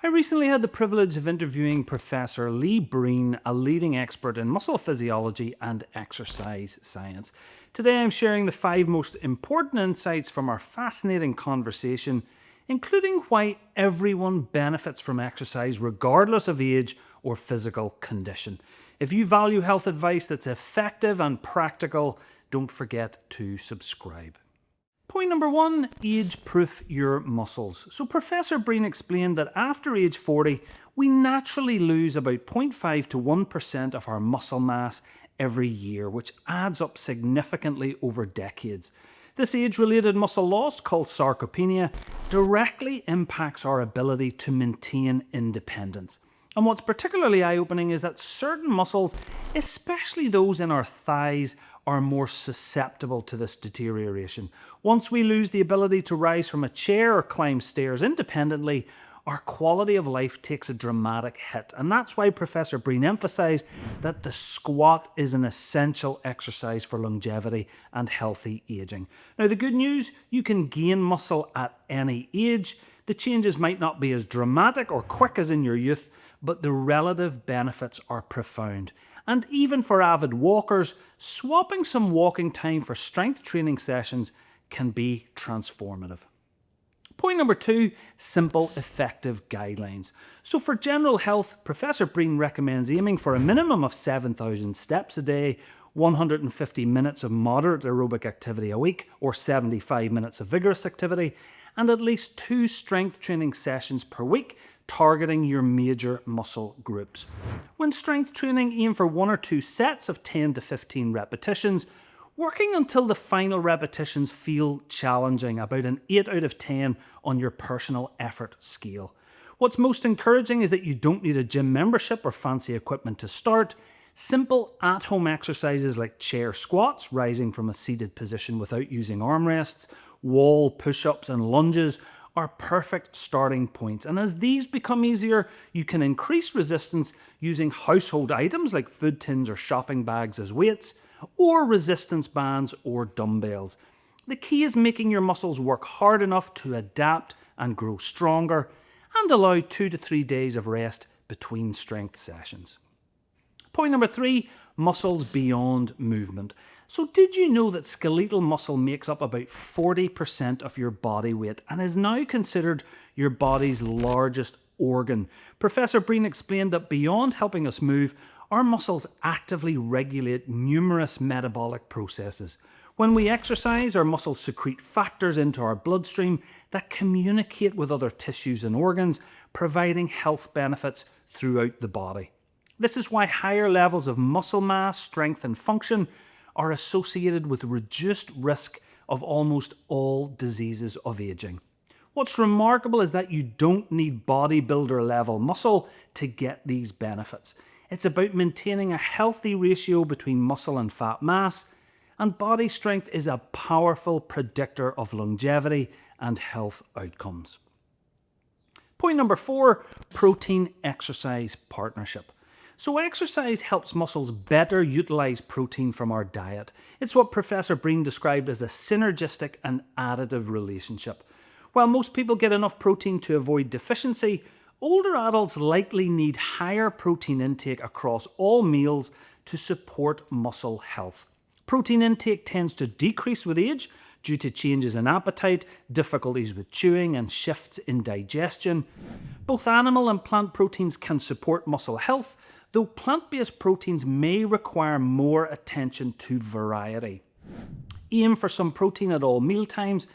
I recently had the privilege of interviewing Professor Leigh Breen, a leading expert in muscle physiology and exercise science. Today I'm sharing the 5 most important insights from our fascinating conversation, including why everyone benefits from exercise regardless of age or physical condition. If you value health advice that's effective and practical, don't forget to subscribe. Point number 1, age-proof your muscles. So Professor Breen explained that after age 40, we naturally lose about 0.5 to 1% of our muscle mass every year, which adds up significantly over decades. This age-related muscle loss, called sarcopenia, directly impacts our ability to maintain independence. And what's particularly eye-opening is that certain muscles, especially those in our thighs, are more susceptible to this deterioration. Once we lose the ability to rise from a chair or climb stairs independently, our quality of life takes a dramatic hit. And that's why Professor Breen emphasised that the squat is an essential exercise for longevity and healthy ageing. Now, the good news, you can gain muscle at any age. The changes might not be as dramatic or quick as in your youth, but the relative benefits are profound. And even for avid walkers, swapping some walking time for strength training sessions can be transformative. Point number 2, simple, effective guidelines. So for general health, Professor Breen recommends aiming for a minimum of 7,000 steps a day, 150 minutes of moderate aerobic activity a week, or 75 minutes of vigorous activity, and at least 2 strength training sessions per week, targeting your major muscle groups. When strength training, aim for 1 or 2 sets of 10 to 15 repetitions, working until the final repetitions feel challenging, about an 8 out of 10 on your personal effort scale. What's most encouraging is that you don't need a gym membership or fancy equipment to start. Simple at-home exercises like chair squats, rising from a seated position without using armrests, wall push-ups and lunges are perfect starting points. And as these become easier, you can increase resistance using household items like food tins or shopping bags as weights, or resistance bands or dumbbells. The key is making your muscles work hard enough to adapt and grow stronger, and allow 2 to 3 days of rest between strength sessions. Point number 3, muscles beyond movement. So did you know that skeletal muscle makes up about 40% of your body weight and is now considered your body's largest organ? Professor Breen explained that beyond helping us move, our muscles actively regulate numerous metabolic processes. When we exercise, our muscles secrete factors into our bloodstream that communicate with other tissues and organs, providing health benefits throughout the body. This is why higher levels of muscle mass, strength and function are associated with reduced risk of almost all diseases of aging. What's remarkable is that you don't need bodybuilder level muscle to get these benefits. It's about maintaining a healthy ratio between muscle and fat mass, and body strength is a powerful predictor of longevity and health outcomes. Point number 4, protein-exercise partnership. So exercise helps muscles better utilize protein from our diet. It's what Professor Breen described as a synergistic and additive relationship. While most people get enough protein to avoid deficiency, older adults likely need higher protein intake across all meals to support muscle health. Protein intake tends to decrease with age due to changes in appetite, difficulties with chewing, and shifts in digestion. Both animal and plant proteins can support muscle health, though plant-based proteins may require more attention to variety. Aim for some protein at all mealtimes,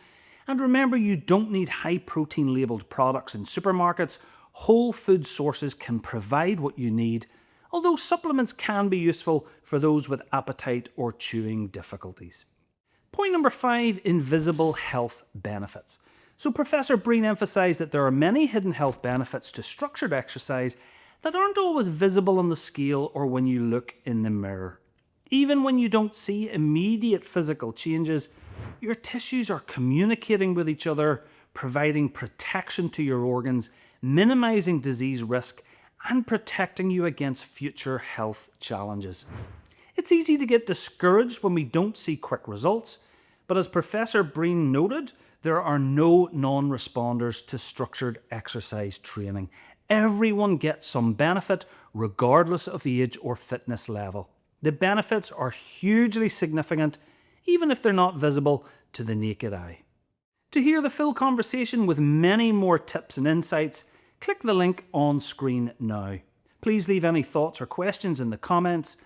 and remember you don't need high protein labelled products in supermarkets. Whole food sources can provide what you need, although supplements can be useful for those with appetite or chewing difficulties. Point number 5, invisible health benefits. So Professor Breen emphasised that there are many hidden health benefits to structured exercise that aren't always visible on the scale or when you look in the mirror. Even when you don't see immediate physical changes, your tissues are communicating with each other, providing protection to your organs, minimizing disease risk, and protecting you against future health challenges. It's easy to get discouraged when we don't see quick results, but as Professor Breen noted, There are no non-responders to structured exercise training. Everyone gets some benefit regardless of age or fitness level. The benefits are hugely significant, even if they're not visible to the naked eye. To hear the full conversation with many more tips and insights, click the link on screen now. Please leave any thoughts or questions in the comments.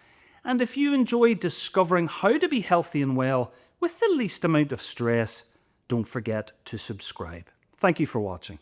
And if you enjoy discovering how to be healthy and well with the least amount of stress, don't forget to subscribe. Thank you for watching.